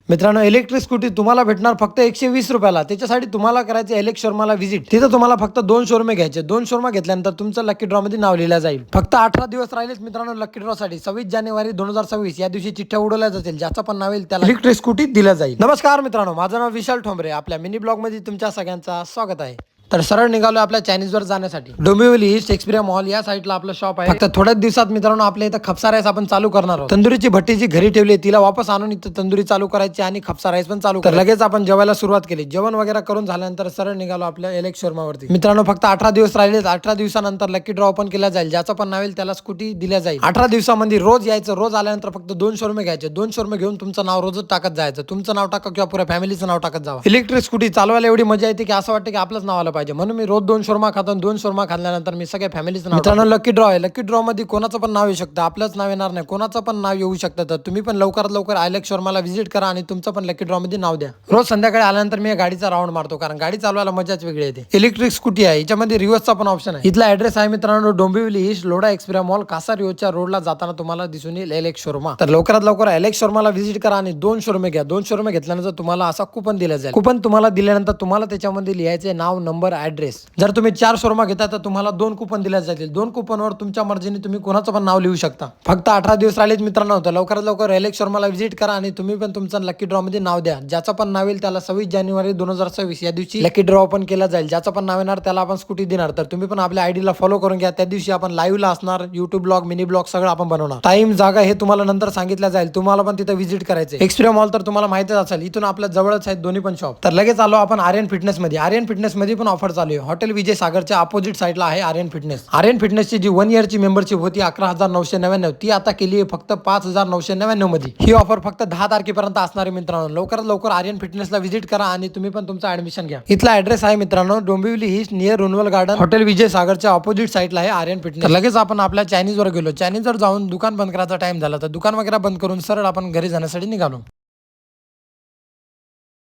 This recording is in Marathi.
मित्रांनो, इलेक्ट्रिक स्कूटी तुम्हाला भेटणार फक्त 120 रुपयाला. त्याच्यासाठी तुम्हाला करायचं इलेक्ट्रिक शोरूमला व्हिजिट. तिथं तुम्हाला फक्त 2 शोरूम घ्यायचे. 2 शोरूम घेतल्यानंतर तुमचं लकी ड्रॉ मध्ये नाव लिहिलं जाईल. फक्त 18 दिवस राहिलेत मित्रांनो लकी ड्रॉ साठी. 26 जानेवारी 2026 या दिवशी चिठ्ठ्या उडवल्या जातील. ज्याचा पण नाव येईल त्याला इलेक्ट्रिक स्कूटी दिल्या जाईल. नमस्कार मित्रांनो, माझं नाव विशाल ठोंबरे. आपल्या मिनी ब्लॉग मध्ये तुमच्या सगळ्यांचं स्वागत आहे. तर सरळ निघालो आपल्या चायनीजवर जाण्यासाठी. डोंबिवली ईस्ट एक्सप्रिया मॉल या साईडला आपलं शॉप आहे. फक्त थोड्याच दिवसात मित्रांनो आपल्या इथं खपसा राईस आपण चालू करणार आहोत. तंदुरीची भट्टी जी घरी ठेवली तिला वापस आणून इथं तंदुरी चालू करायची आणि खपसा राईस पण चालू. तर लगेच आपण जेवायला सुरुवात केली. जेवण वगैरे करून झाल्यानंतर सरळ निघालो आपल्या इलेक्ट्रिक शोरूमवरती. मित्रांनो, फक्त 18 दिवस राहिलेत. 18 दिवसानंतर लकी ड्रॉ ओपन केला जाईल. ज्याचा पण नाव येईल त्याला स्कूटी दिल्या जाईल. 18 दिवसामध्ये रोज यायचं. रोज आल्यानंतर फक्त 2 शोरूम घ्यायचे. 2 शोरूम घेऊन तुमचं नाव रोजच टाकत जायचं. तुमचं नाव टाका किंवा पुऱ्या फॅमिलीचं नाव टाकत जावं. इलेक्ट्रिक स्कूटी चालवायला एवढी मजा येते की असं वाटतं की आपलंच नाव आलं पाहिजे. म्हणून मी रोज 2 शोरमा खातो. 2 शोरमा खाल्ल्यानंतर मी सगळ्या फॅमिलीचं नाव. मित्रांनो, लकी ड्रॉ आहे. लकी ड्रॉ मध्ये कोणाचं पण नाव येऊ शकतं. आपलंच नाव येणार नाही, कोणाचं पण नाव येऊ शकतं. तर तुम्ही पण लवकरात लवकर इलेक्ट्रिक शोरूमला व्हिजिट करा आणि तुमचं पण लकी ड्रॉ मध्ये नाव द्या. रोज संध्याकाळी आल्यानंतर मी गाडीचा राऊंड मारतो, कारण गाडी चालवायला मजाच वेगळी येते. इलेक्ट्रिक स्कूटी आहे, याच्यामध्ये रिव्हर्सचा पण ऑप्शन आहे. इथला ऍड्रेस आहे मित्रांनो Dombivli east Lodha Xperia mall Kasar रोडच्या रोडला जाताना तुम्हाला दिसून येईल इलेक्ट्रिक शोरूम. तर लवकरात लवकर इलेक्ट्रिक शोरूमला व्हिजिट करा आणि 2 शोरूम घ्या. 2 शोरूम घेतल्यानंतर तुम्हाला असा कुपन दिला जाईल. कुपन तुम्हाला दिल्यानंतर तुम्हाला त्याच्यामध्ये लिहायचे नाव, नंबर, ऍड्रेस. जर तुम्ही 4 शोरूम घेता तर तुम्हाला 2 कुपन दिल्या जातील. 2 कुपनवर तुमच्या मर्जीने तुम्ही कोणाचं पण नाव लिहू शकता. फक्त 18 दिवस राहिलेत मित्रांनो. तर लवकरात लवकर इलेक्ट्रिक शोरूमला व्हिजिट करा आणि तुम्ही पण तुमचं लकी ड्रॉ मध्ये नाव द्या. ज्याचं पण नाव येईल त्याला 26 जानेवारी 2026 या दिवशी लकी ड्रॉ ओपन केला जाईल. ज्याचं पण नाव येणार त्याला आपण स्कूटी देणार. तर तुम्ही पण आपल्या आयडीला फॉलो करून घ्या. त्या दिवशी आपण लाईव्हला असणार. युट्यूब ब्लॉग, मिनी ब्लॉग सगळं आपण बनवणार. टाइम, जागा हे तुम्हाला नंतर सांगितलं जाईल. तुम्हाला पण तिथे व्हिजिट करायचं. एक्सप्रिया मॉल तर तुम्हाला माहितीच असेल. इथून आपल्या जवळच आहेत दोन्ही पण शॉप. तर लगेच आलो आपण आर्यन फिटनेस मध्ये. आर्यन फिटनेस मध्ये पण ऑफर चालू आहे. हॉटेल विजय सागरच्या अपोजिट साईडला आहे आर्यन फिटनेस. आर्यन फिटनेसची जी 1 इयरची मेंबरशिप होती 11,999, ती आता केली आहे फक्त 5,999 मध्ये. ही ऑफर फक्त 10 तारखेपर्यंत असणार आहे मित्रांनो. लवकरात लवकर आर्यन फिटनेसला व्हिजिट करा आणि तुम्ही पण तुमचं ऍडमिशन घ्या. इथला ऍड्रेस आहे मित्रांनो Dombivli east near Runwal garden, hotel Vijay सागरच्या ऑपोजिट साईडला आहे आर्यन फिटनेस. लगेच आपण आपल्या चायनीजवर गेलो. चायनीजवर जाऊन दुकान बंद करायचा टाइम झाला तर दुकान वगैरे बंद करून सरळ आपण घरी जाण्यासाठी निघालो.